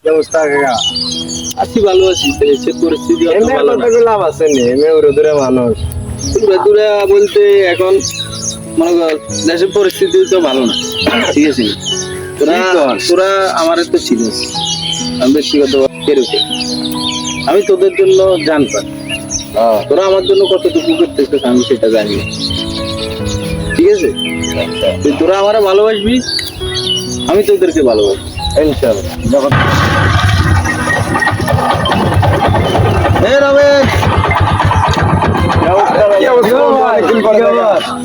কি অবস্থা কাকা? আছি ভালো আছি। দেশের পরিস্থিতি অত এমনি ভালো কত না। লাভ আছে নি? এমনি দূরে মানুষ। দূরে বলতে এখন মনে কর দেশের পরিস্থিতি তো ভালো না, ঠিক আছে? তোরা কি কর? তোরা আমার তো চিনিস, আমি ব্যক্তিগত আমি তোদের জন্য জানতাম, তোরা আমার জন্য কতটুকু করতেছিস আমি সেটা জানি না, ঠিক আছে? তোরা আমার ভালোবাসবি, আমি তোদেরকে ভালোবাসি ইনশাআল্লাহ। যখন এ রমেশ, কি অবস্থা ভাই?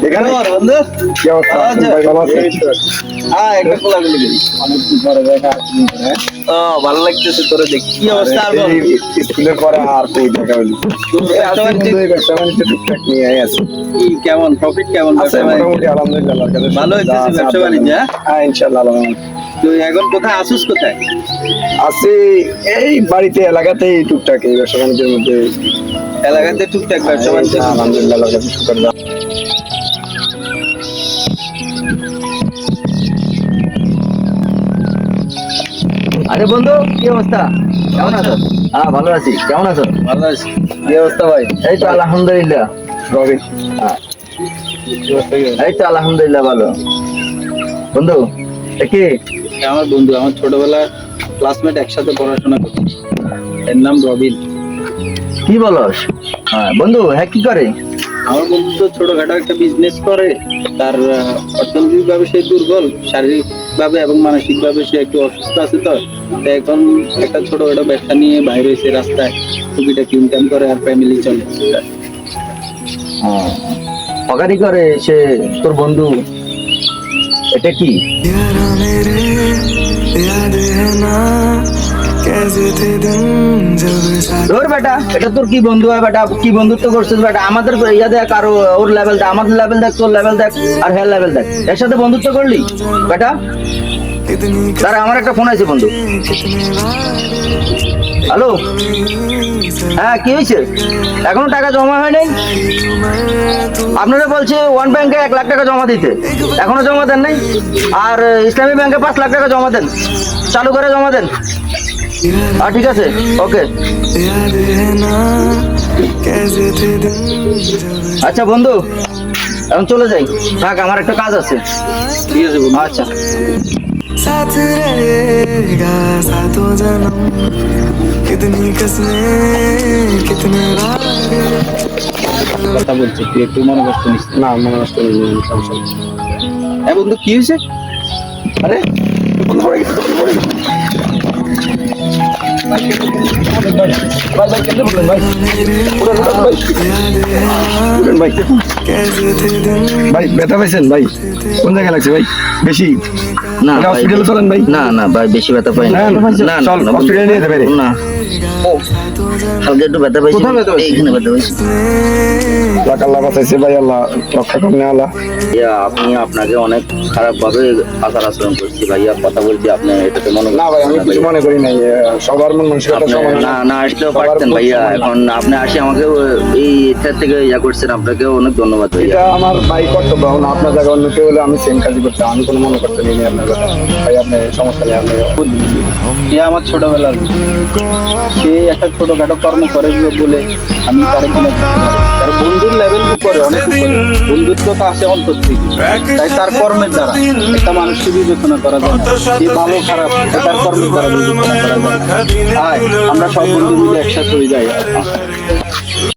এখানে বন্ধু কি অবস্থা? আচ্ছা। ভাই ভালো আছেন? একটা কোলাগুলি করি। অনেকদিন পরে দেখা আসছেন, হ্যাঁ? ও ভালো লাগতেছে তোরা দেখ, কি অবস্থা? আর বল। এই স্কুলের পরে আর কই দেখা হইলো? এই ব্যবসা আছি বাণিজ্য বন্ধু, এই ব্যবসা বাণিজ্য টুকটাক নিয়ে আছি। কি কেমন প্রফিট কেমন আছে ব্যবসা বাণিজ্য? মোটামুটি আলহামদুলিল্লাহ, আল্লাহর কাছে ভালো শুকর। যা হইতেছে আছে ব্যবসা বাণিজ্য, হ্যাঁ? হ্যাঁ ইনশাআল্লাহ আলহামদুলিল্লাহ। তুই এখন কোথায় আসিস, কোথায়? আছি এই বাড়িতে এলাকাতেই টুকটাক এই ব্যবসা বাণিজ্যের মধ্যে। এলাকাতে টুকটাক ব্যবসা বাণিজ্য? আলহামদুলিল্লাহ আল্লাহর কাছে শুকর। আরে বন্ধু, কি অবস্থা? কেমন আছো? হ্যাঁ ভালো আছি। কেমন আছো? ভালো আছি। কি অবস্থা ভাই? এই তো আলহামদুলিল্লাহ। রবি হ্যাঁ, এই তো আলহামদুলিল্লাহ ভালো। বন্ধু এ কি? আমার বন্ধু, আমার ছোটবেলার ক্লাসমেট, একসাথে পড়াশোনা করছি, এর নাম রবিন। কি বলস? হ্যাঁ বন্ধু, হ্যাঁ কি করে? আমার বন্ধু তো ছোটখাটো একটা বিজনেস করে। তার অর্থনৈতিক ভাবে সে দুর্বল, শারীরিক ভাবে এবং মানসিক ভাবে সে একটু অসুস্থ আছে। তো তো এখন একটা ছোটখাটো ব্যবসা নিয়ে বাইরে এসে রাস্তায় টুকিটাকি ইনকাম করে আর ফ্যামিলি চলে। পকারি করে সে তোর বন্ধু, এটা কি? यारा मेरे याद है ना कैसे थे दिन जब साथ তোর বেটা, এটা তোর কি বন্ধু হয় বেটা? কি বন্ধুত্ব করছিস বেটা? আমাদের ইয়া দেখ, আর ওর লেভেল দেখ, আমাদের লেভেল দেখ, তোর লেভেল দেখ, আর হ্যাঁ লেভেল দেখ, এর সাথে বন্ধুত্ব করলি বেটা? कितनी তারা আমার একটা ফোন আছে বন্ধু। হ্যালো, হ্যাঁ কি হয়েছে? এখনো টাকা জমা হয় নাই? আপনারা বলছে ওয়ান ব্যাংকে 1 লাখ টাকা জমা দিতে, এখনো জমা দেন নাই? আর ইসলামী ব্যাংকে 5 লাখ টাকা জমা দেন, চালু করে জমা দেন। ঠিক আছে, ওকে। याद है ना कैसे थे दिन जब আচ্ছা বন্ধু, এখন চলে যাই, থাক আমার একটা কাজ আছে। ঠিক আছে বন্ধু। আচ্ছা। साथ रहेगा सातों जन्म कितनी कसमें कितने वादे কথা বলছি, তুই একটু মনে কষ্ট নিস না। না মনে নষ্ট নেই, সমস্যা নেই। হ্যাঁ বন্ধু, কি হয়েছে? আরে পড়ে গেছে, পড়ে গেছে। ভাই ভাই কেন বললেন ভাই? উড়ান, উড়ান ভাই। উড়ান ভাই। कैसे थे दिन ভাই ব্যথা পাইছেন ভাই? কোন জায়গায় লাগছে ভাই? বেশি? না ভাই, হসপিটালে চলেন ভাই। না না ভাই, বেশি ব্যথা পাই না। না, না চল, না, হসপিটালে নিয়ে যেতে পারি। না, হালকা একটু ব্যথা পাইছি। কোথায় ব্যথা পাইছিস? এইখানে ব্যথা পাইছি। আল্লাহ বাঁচাইছে ভাই, আল্লাহ রক্ষা করুন আল্লাহ। ভাইয়া, আমি আপনাকে অনেক খারাপ ভাবে আচার আচরণ করছি ভাইয়া, কথা বলছি, আপনি এটাতে মনে না ভাই, আমি কিছু মনে করি নাই। সবার মন মানসিকতা আপনি সমান না না আসলেও সবার পারতেন খুব ভাইয়া। সমান। এখন আপনি আসি আমাকে এই ইচ্ছার থেকে ইয়া করছেন, আপনাকে অনেক ধন্যবাদ ভাইয়া। এটা আমার ভাই কর্তব্য। এখন আপনার জায়গায় অন্য কেউ হলে আমি সেম কাজই করতাম। আমি কোনো মনে করতে নিই আপনার কথা ভাই, আপনার সমস্যা নেই। আপনি সে আমার ছোটবেলার বন্ধু। সে একটা ছোটখাটো কর্ম করে বলে আমি তার কোনো তার বন্ধুর লেভেল উপরে, অনেক উপরে। বন্ধুত্বটা আসে অন্তর থেকে, তাই তার কর্মের দ্বারা একটা মানুষকে বিবেচনা করা যায় না। সে ভালো খারাপ এটা তার কর্মের দ্বারা বিবেচনা করা যায় না। আয়, আমরা সব বন্ধু মিলে একসাথে হয়ে যাই।